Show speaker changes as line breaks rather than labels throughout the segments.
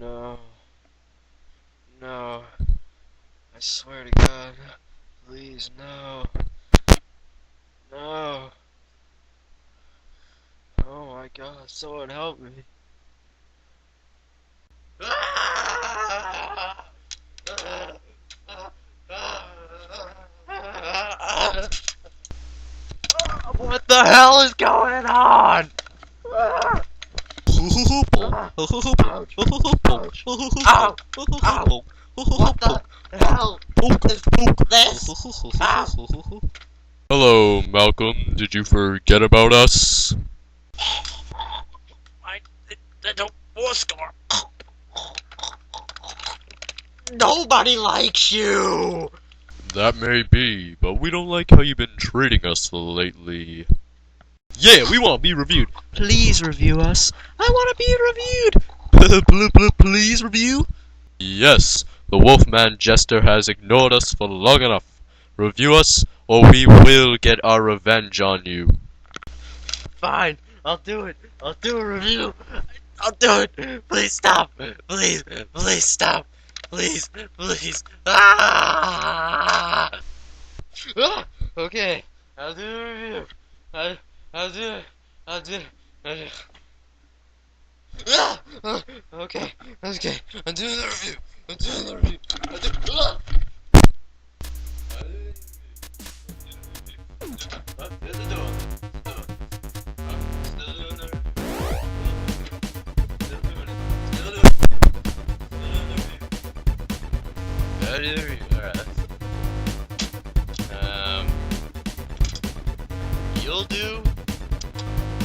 No. No. I swear to God. Please, no. No. Oh my God, someone help me. What the hell is going on? Ouch. Ouch. Ow. Ow. What the hell is this? Ow.
Hello, Malcolm. Did you forget about us?
I don't war score. Nobody likes you.
That may be, but we don't like how you've been treating us lately. Yeah, we want to be reviewed.
Please review us. I want to be reviewed.
Please review? Yes, the Wolfman Jester has ignored us for long enough. Review us, or we will get our revenge on you.
Fine, I'll do it. I'll do a review. I'll do it. Please stop. Please stop. Please. Ah! Okay, I'll do a review. I'll do it. I'll do it. Ah! Okay. I'm doing the review. I'm doing the review. There's the door. You'll do.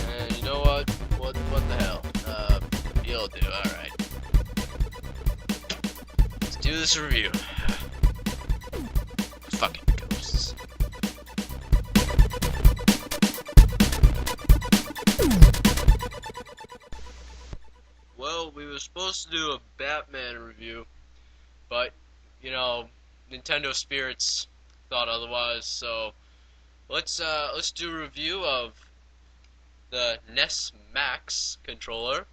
And you know what? What the hell? You'll do. All right. Let's do this review. Fucking ghosts. Well, we were supposed to do a Batman review, but you know, Nintendo spirits thought otherwise. So let's do a review of the NES Max controller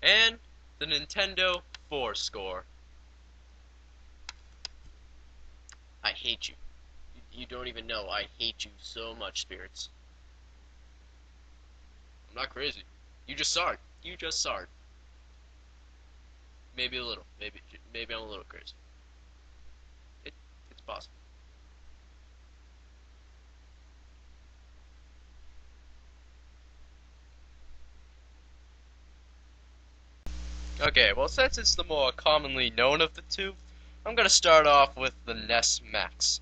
and the Nintendo 4 score. I hate you. You don't even know. I hate you so much, spirits. I'm not crazy. You just saw it. You just saw it. Maybe a little. Maybe I'm a little crazy. It's possible. Okay, well, since it's the more commonly known of the two, I'm going to start off with the NES Max.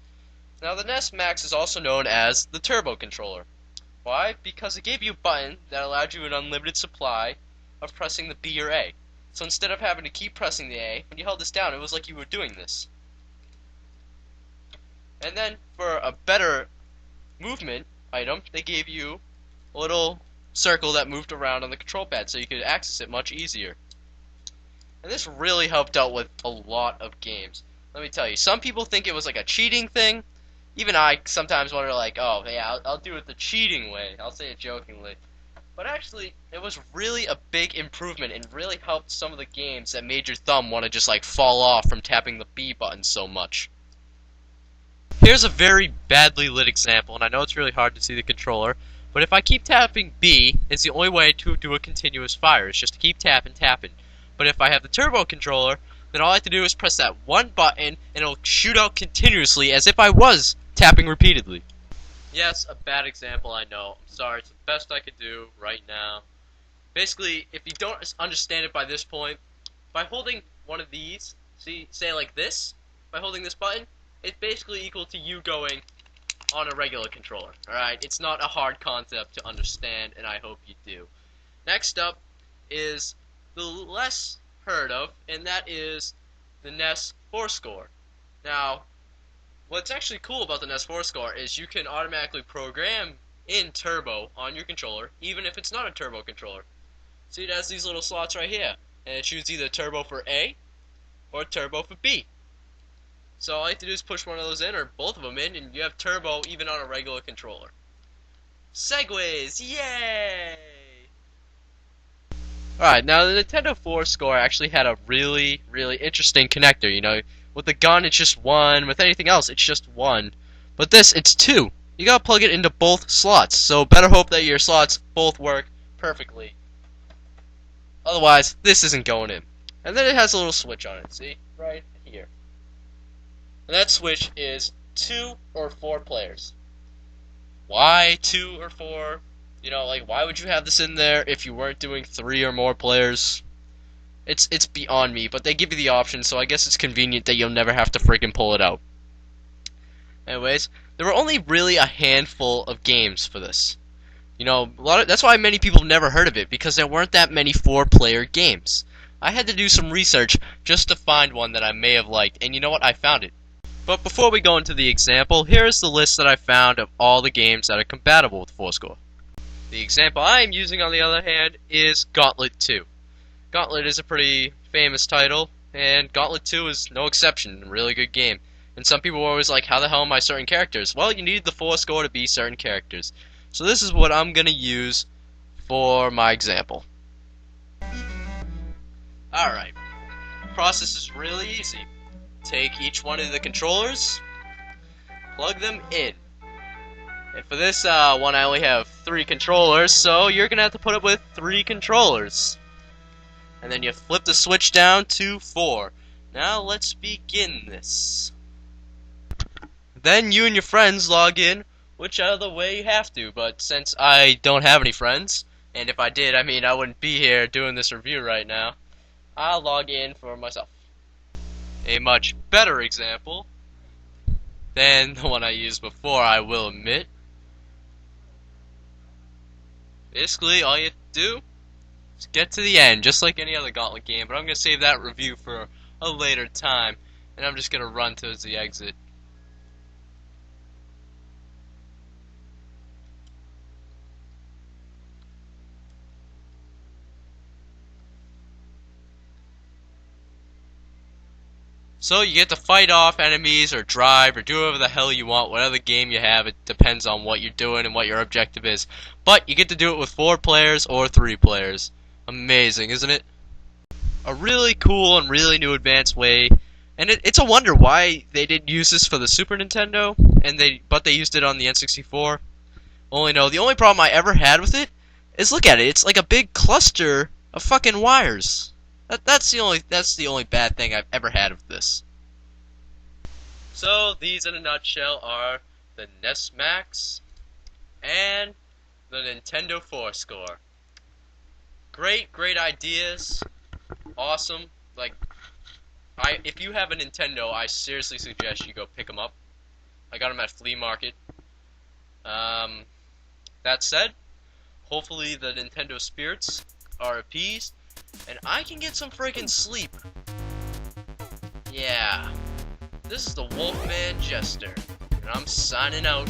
Now, the NES Max is also known as the Turbo Controller. Why? Because it gave you a button that allowed you an unlimited supply of pressing the B or A. So instead of having to keep pressing the A, when you held this down, it was like you were doing this. And then, for a better movement item, they gave you a little circle that moved around on the control pad so you could access it much easier. And this really helped out with a lot of games. Let me tell you, some people think it was like a cheating thing. Even I sometimes wonder, like, oh, yeah, I'll do it the cheating way. I'll say it jokingly. But actually, it was really a big improvement and really helped some of the games that made your thumb want to just, like, fall off from tapping the B button so much. Here's a very badly lit example, and I know it's really hard to see the controller, but if I keep tapping B, it's the only way to do a continuous fire. It's just to keep tapping. But if I have the turbo controller, then all I have to do is press that one button, and it'll shoot out continuously as if I was tapping repeatedly. Yes, a bad example, I know. I'm sorry, it's the best I could do right now. Basically, if you don't understand it by this point, by holding one of these, see, say like this, by holding this button, it's basically equal to you going on a regular controller, alright? It's not a hard concept to understand, and I hope you do. Next up is the less heard of, and that is the NES 4 score. Now, what's actually cool about the NES 4 score is you can automatically program in turbo on your controller, even if it's not a turbo controller. See, it has these little slots right here, and it chooses either turbo for A or turbo for B. So all you have to do is push one of those in, or both of them in, and you have turbo even on a regular controller. Segways! Yay! Alright, now the Nintendo 4 score actually had a really, really interesting connector, you know. With the gun, it's just one. With anything else, it's just one. But this, it's two. You gotta plug it into both slots, so better hope that your slots both work perfectly. Otherwise, this isn't going in. And then it has a little switch on it, see? Right here. And that switch is 2 or 4 players. Why 2 or 4? You know, like, why would you have this in there if you weren't doing 3 or more players? It's beyond me, but they give you the option, so I guess it's convenient that you'll never have to freaking pull it out. Anyways, there were only really a handful of games for this. You know, that's why many people never heard of it, because there weren't that many 4-player games. I had to do some research just to find one that I may have liked, and you know what? I found it. But before we go into the example, here is the list that I found of all the games that are compatible with 4-score. The example I am using, on the other hand, is Gauntlet 2. Gauntlet is a pretty famous title, and Gauntlet 2 is no exception. A really good game. And some people were always like, how the hell am I certain characters? Well, you need the 4-score to be certain characters. So this is what I'm going to use for my example. Alright. The process is really easy. Take each one of the controllers, plug them in. And for this one, I only have 3 controllers, so you're going to have to put it with 3 controllers. And then you flip the switch down to 4. Now let's begin this. Then you and your friends log in, which other way you have to, but since I don't have any friends, and if I did, I mean, I wouldn't be here doing this review right now, I'll log in for myself. A much better example than the one I used before, I will admit. Basically, all you do is get to the end, just like any other Gauntlet game, but I'm going to save that review for a later time, and I'm just going to run towards the exit. So you get to fight off enemies or drive or do whatever the hell you want, whatever game you have. It depends on what you're doing and what your objective is. But you get to do it with 4 players or 3 players. Amazing, isn't it? A really cool and really new advanced way. And it's a wonder why they didn't use this for the Super Nintendo, but they used it on the N64. Only no, the only problem I ever had with it is, look at it, it's like a big cluster of fucking wires. That's the only bad thing I've ever had with this. So these in a nutshell are the NES Max and the Nintendo 4 score. Great ideas. Awesome. Like, if you have a Nintendo, I seriously suggest you go pick them up. I got them at Flea Market. That said, hopefully the Nintendo spirits are appeased, and I can get some freaking sleep. Yeah. This is the Wolfman Jester, and I'm signing out.